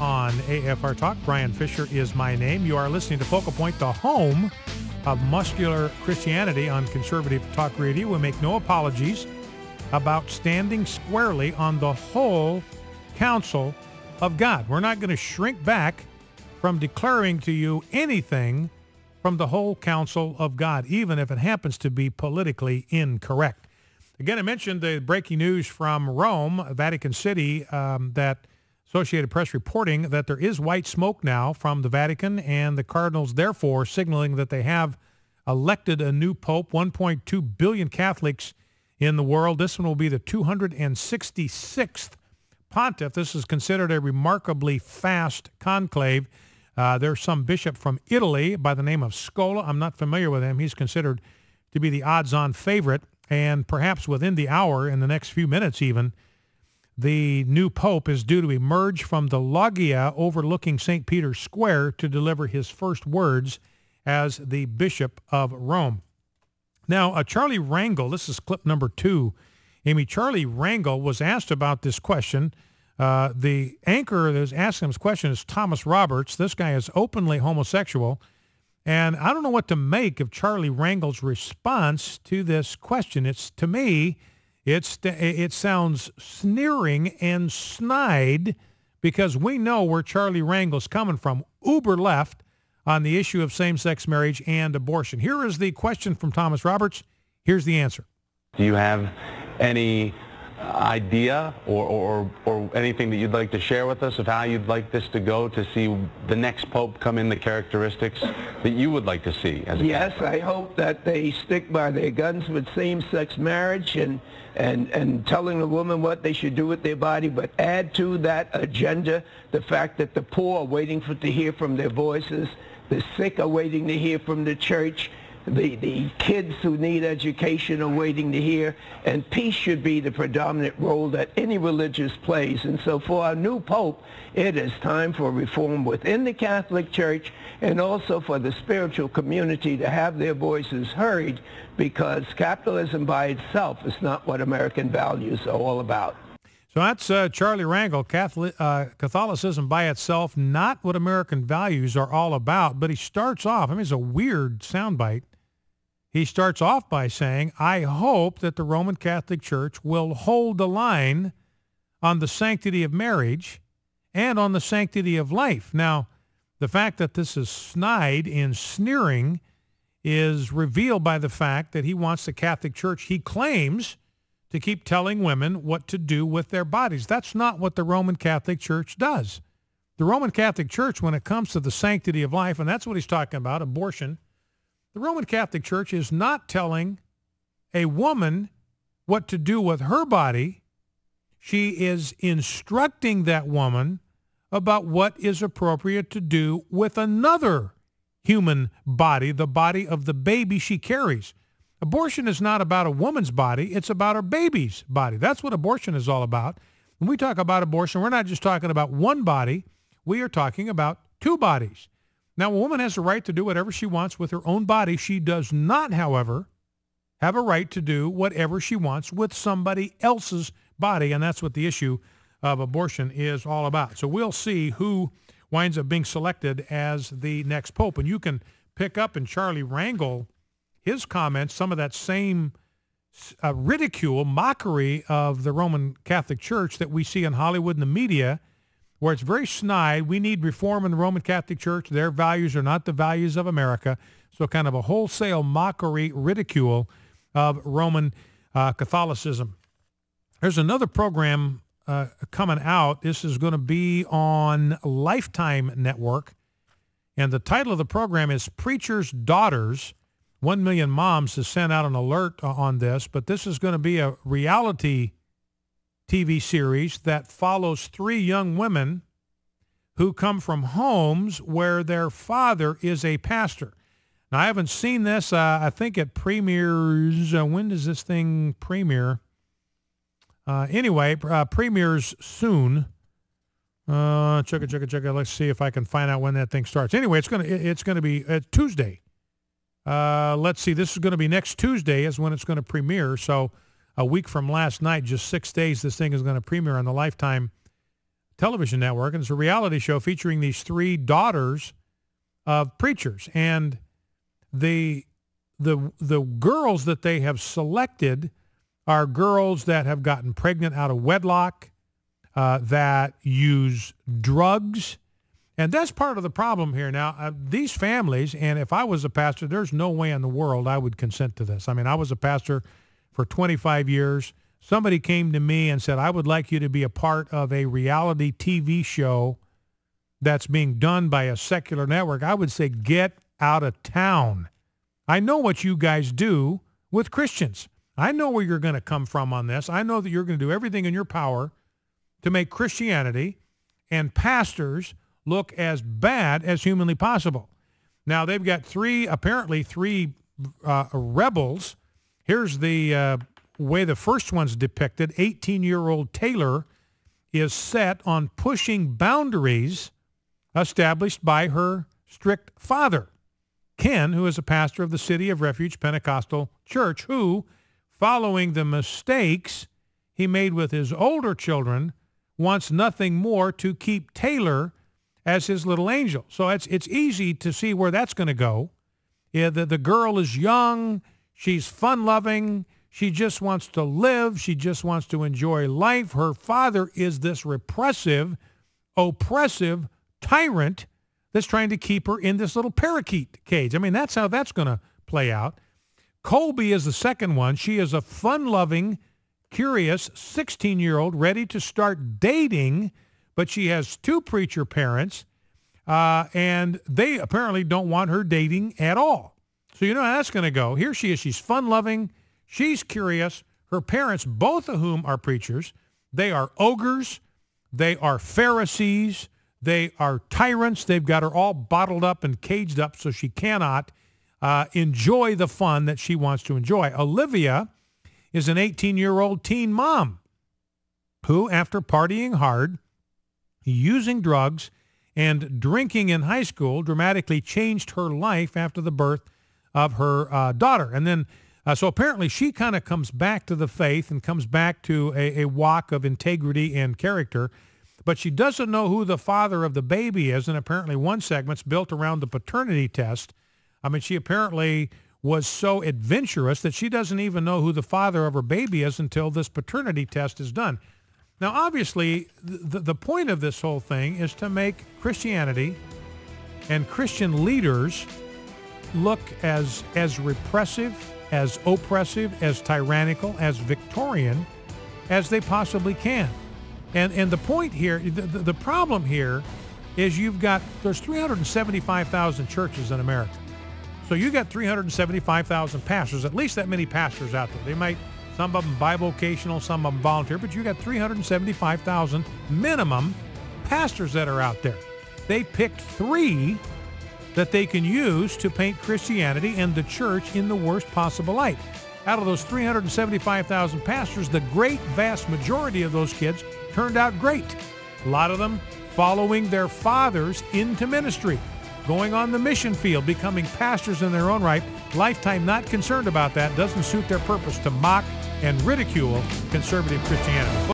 on AFR Talk. Brian Fisher is my name. You are listening to Focal Point, the home of muscular Christianity on Conservative Talk Radio. We make no apologies about standing squarely on the whole counsel of God. We're not going to shrink back from declaring to you anything from the whole counsel of God, even if it happens to be politically incorrect. Again, I mentioned the breaking news from Rome, Vatican City, that Associated Press reporting that there is white smoke now from the Vatican, and the cardinals therefore signaling that they have elected a new pope, 1.2 billion Catholics in the world. This one will be the 266th pontiff. This is considered a remarkably fast conclave. There's some bishop from Italy by the name of Scola. I'm not familiar with him. He's considered to be the odds-on favorite. And perhaps within the hour, in the next few minutes even, the new pope is due to emerge from the loggia overlooking St. Peter's Square to deliver his first words as the Bishop of Rome. Now, Charlie Rangel, this is clip number 2. Amy, Charlie Rangel was asked about this question. The anchor that was asking him this question is Thomas Roberts. This guy is openly homosexual. And I don't know what to make of Charlie Rangel's response to this question. To me, it sounds sneering and snide because we know where Charlie Rangel's coming from, uber left on the issue of same-sex marriage and abortion. Here is the question from Thomas Roberts. Here's the answer. Do you have any idea or anything that you'd like to share with us of how you'd like this to go to see the next pope come in the characteristics that you would like to see? Yes, I hope that they stick by their guns with same-sex marriage and telling the woman what they should do with their body, but add to that agenda the fact that the poor are waiting to hear from their voices, the sick are waiting to hear from the church, the kids who need education are waiting to hear, and peace should be the predominant role that any religious plays. And so for our new pope, it is time for reform within the Catholic Church and also for the spiritual community to have their voices heard, because capitalism by itself is not what American values are all about. So that's Charlie Rangel, Catholicism by itself, not what American values are all about. But he starts off, it's a weird soundbite. He starts off by saying, I hope that the Roman Catholic Church will hold the line on the sanctity of marriage and on the sanctity of life. Now, the fact that this is snide and sneering is revealed by the fact that he wants the Catholic Church, he claims, to keep telling women what to do with their bodies. That's not what the Roman Catholic Church does. The Roman Catholic Church, when it comes to the sanctity of life, and that's what he's talking about, abortion, the Roman Catholic Church is not telling a woman what to do with her body. She is instructing that woman about what is appropriate to do with another human body, the body of the baby she carries. Abortion is not about a woman's body. It's about her baby's body. That's what abortion is all about. When we talk about abortion, we're not just talking about one body. We are talking about two bodies. Now, a woman has a right to do whatever she wants with her own body. She does not, however, have a right to do whatever she wants with somebody else's body, and that's what the issue of abortion is all about. So we'll see who winds up being selected as the next pope. And you can pick up in Charlie Rangel, his comments, some of that same ridicule, mockery of the Roman Catholic Church that we see in Hollywood and the media, where it's very snide. We need reform in the Roman Catholic Church. Their values are not the values of America. So kind of a wholesale mockery, ridicule of Roman Catholicism. There's another program coming out. This is going to be on Lifetime Network. And the title of the program is Preacher's Daughters. 1 Million Moms has sent out an alert on this, but this is going to be a reality TV series that follows 3 young women who come from homes where their father is a pastor. Now, I haven't seen this. I think it premieres. When does this thing premiere? Premieres soon. Check it. Let's see if I can find out when that thing starts. Anyway, it's gonna be Tuesday. Let's see. This is going to be next Tuesday is when it's going to premiere. So a week from last night, just 6 days, this thing is going to premiere on the Lifetime television network, and it's a reality show featuring these three daughters of preachers. And the girls that they have selected are girls that have gotten pregnant out of wedlock, that use drugs. And that's part of the problem here. Now, these families, and if I was a pastor, there's no way in the world I would consent to this. I mean, I was a pastor for 25 years. Somebody came to me and said, I would like you to be a part of a reality TV show that's being done by a secular network. I would say, get out of town. I know what you guys do with Christians. I know where you're going to come from on this. I know that you're going to do everything in your power to make Christianity and pastors look as bad as humanly possible. Now, they've got apparently three rebels. Here's the way the first one's depicted. 18-year-old Taylor is set on pushing boundaries established by her strict father, Ken, who is a pastor of the City of Refuge Pentecostal Church, who, following the mistakes he made with his older children, wants nothing more to keep Taylor as his little angel. So it's easy to see where that's going to go. Yeah, the girl is young. She's fun-loving. She just wants to live. She just wants to enjoy life. Her father is this repressive, oppressive tyrant that's trying to keep her in this little parakeet cage. I mean, that's how that's going to play out. Colby is the second one. She is a fun-loving, curious 16-year-old ready to start dating, but she has two preacher parents, and they apparently don't want her dating at all. So you know how that's going to go. Here she is. She's fun-loving. She's curious. Her parents, both of whom are preachers, they are ogres. They are Pharisees. They are tyrants. They've got her all bottled up and caged up so she cannot enjoy the fun that she wants to enjoy. Olivia is an 18-year-old teen mom who, after partying hard, using drugs, and drinking in high school, dramatically changed her life after the birth of her daughter. And then, so apparently she kind of comes back to the faith and comes back to a walk of integrity and character, but she doesn't know who the father of the baby is, and apparently one segment's built around the paternity test. I mean, she apparently was so adventurous that she doesn't even know who the father of her baby is until this paternity test is done. Now, obviously, the point of this whole thing is to make Christianity and Christian leaders look as repressive, as oppressive, as tyrannical, as Victorian as they possibly can. And the point here, the problem here is there's 375,000 churches in America. So you got 375,000 pastors, at least that many pastors out there. They might, some of them bivocational, some of them volunteer, but you got 375,000 minimum pastors that are out there. They picked three that they can use to paint Christianity and the church in the worst possible light. Out of those 375,000 pastors, the great vast majority of those kids turned out great. A lot of them following their fathers into ministry, going on the mission field, becoming pastors in their own right. Lifetime not concerned about that. Doesn't suit their purpose to mock and ridicule conservative Christianity.